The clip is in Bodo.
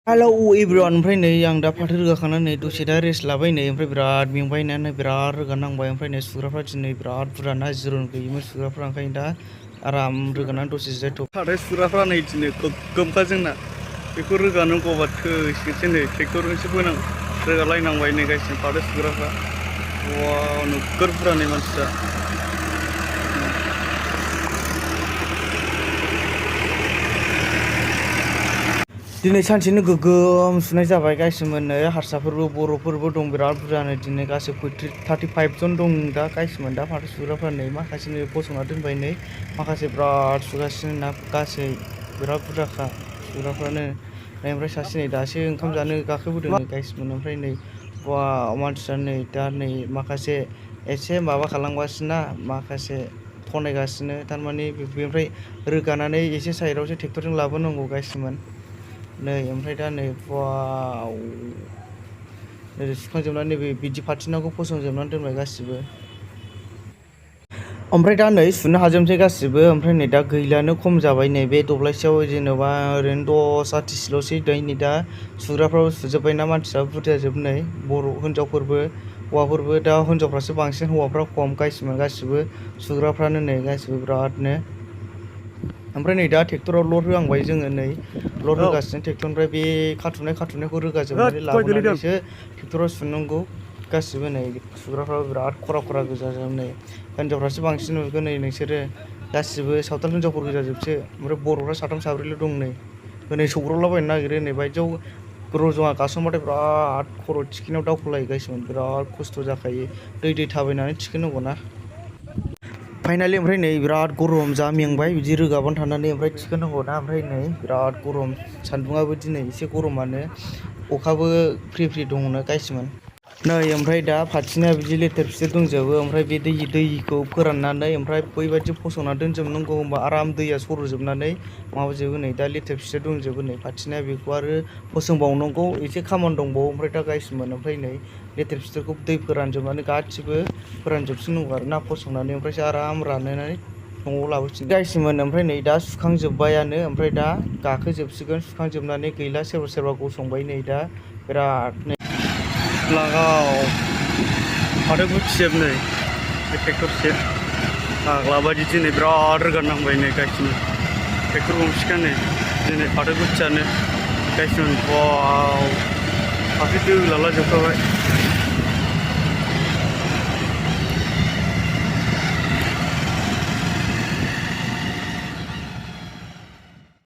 हेलौ एभ्रिवान ओमफ्राय नै आं दा फाथो रोगाखांनानै दसे दा रेस्ट लाबाय नै ओमफ्राय बिराद मेंबायना बिराद रोगानांबाय ओमफ्राय नै सुग्राफ्रा दिनै बिराद बुरजा ना जिरन गैयोमोन सुग्राफ्रा ओंखायनो दा आराम रोगानानै दसे जिरायथ' फाथो सुग्राफ्रा नै दिनै गोगोमखा जोंना बेखौ रोगानांगौबा थोसिगोनसो नै ट्रेक्टरजोंसो रोगालायनांबाय नै गासिनो फाथो सुग्राफ्रा वाव नोगोर बुरजा नै मानसिफ्रा दिनै सानसेनो गोगोम सुनाय जाबाय गासिमोन नै हारसाफोरबो बर'फोरबो दं बिराद बुरजानो दिनै गासै 35 जन दं दा गासिमोन दा फाथो सुग्राफ्रा नै माखासे नै फसंना दोनबाय नै माखासे बिराद सुगासिनो ना गासै बिराद बुरजाखा सुग्राफ्रानो नै ओमफ्राय सासे नै दासो ओंखाम जानो गाखोबोदों नै गासिमोन ओमफ्राय नै वाव मानसिफ्रा नै दा नै माखासे एसे माबा खालामगासिनो ना माखासे खनायगासिनो थारमाने बेनिफ्राय रोगानानै एसे साइडआवसो ट्रेक्टरजों लाबोनांगौ गासिमोन नै ओमफ्राय दा नै वाव नै सुखांजोबनानै नैबे बिदि फाथिनाखौ फसंजोबनानै दोनबाय गासिबो ओमफ्राय दा नै सुनो हाजोबसै गासिबो ओमफ्राय नै दा गैलानो खम जाबाय नै बे दब्लायसेयाव जेनेबा ओरैनो 10 आथिसोल'सै नै दा सुग्राफ्राबो सुजोब्बायना मानसिफ्रा बुरजाजोब नै बर' हिनजावफोरबो हौवाफोरबो दा हिनजावफ्रासो बांसिन हौवाफ्रा खम गासिबो सुग्राफ्रानो नै गासिबो बिरादनो ओमफ्राय नै दा ट्रेक्टराव लड होहांबाय जोङो नै लड होगासिनो ट्रेक्टरनिफ्राय बे खाथुमनायखौ रोगाजोबनानै लाबोनानैसो ट्रेक्टराव सुनांगौ गासिबो नै सुग्राफ्राबो बिराद खरा गोजाजोब नै हिनजावफ्रासो बांसिन नुगोन नै नोंसोरो गासिबो सावथाल हिनजावफोर गोजाजोबसो ओमफ्राय बर'फ्रा 3-4ल' दं नै सौग्रावलाबायनो नागिरो नै बायदियाव रज'आ गासनबाथाय बिराद खर' थिखिनायाव दावखोलायो गासिमोन बिराद खस्थ' जाखायो दै थाबायनानै थिखोनांगौ ना फाइनालि ओमफ्राय नै बिराद गरम जा मेंबाय बिदि रोगाबानो थानानै ओमफ्राय थिखोनांगौ ना ओमफ्राय नै बिराद गरम सान्दुङाबो दिनै एसे गरमानो अखाबो फ्रि दंनो गासिमोन नै ओमफ्राय दा फाथिना बिदि लेथेर फिथेर दंजोबो ओमफ्राय बे दैखौ फोराननानै ओमफ्राय बैबायदि फसंना दोनजोबनांगौ होमबा आराम दैया सरजोबनानै माबाजोबो नै दा लेथेर फिथेर दंजोबो नै फाथिना बेखौ आरो फसंबावनांगौ एसे खामानि दंबावो ओमफ्राय दा गासिमोन ओमफ्राय नै लेथेर फिथेरखौ दै फोरानजोबनानै गासिबो फोरानजोबसिनांगौ आरो ना फसंनानै ओमफ्रायसो आराम रानहोनानै न'आव लाबोफिन गासिमोन ओमफ्राय नै दा सुखांजोब्बायानो ओमफ्राय दा गाखोजोबसिगोन सुखांजोबनानै गैला सोरबा गसंबाय नै दा बिराद नै लागाव फाथो गुथिजोब नै बे ट्रेक्टरसे फाग्ला बायदि दिनै बिराद रोगानांबाय नै गासिमोन ट्रेक्टर गंसेखा नै दिनै फाथो गुथियानो गासिमोन वाव फाथो दोलाला जोबखाबाय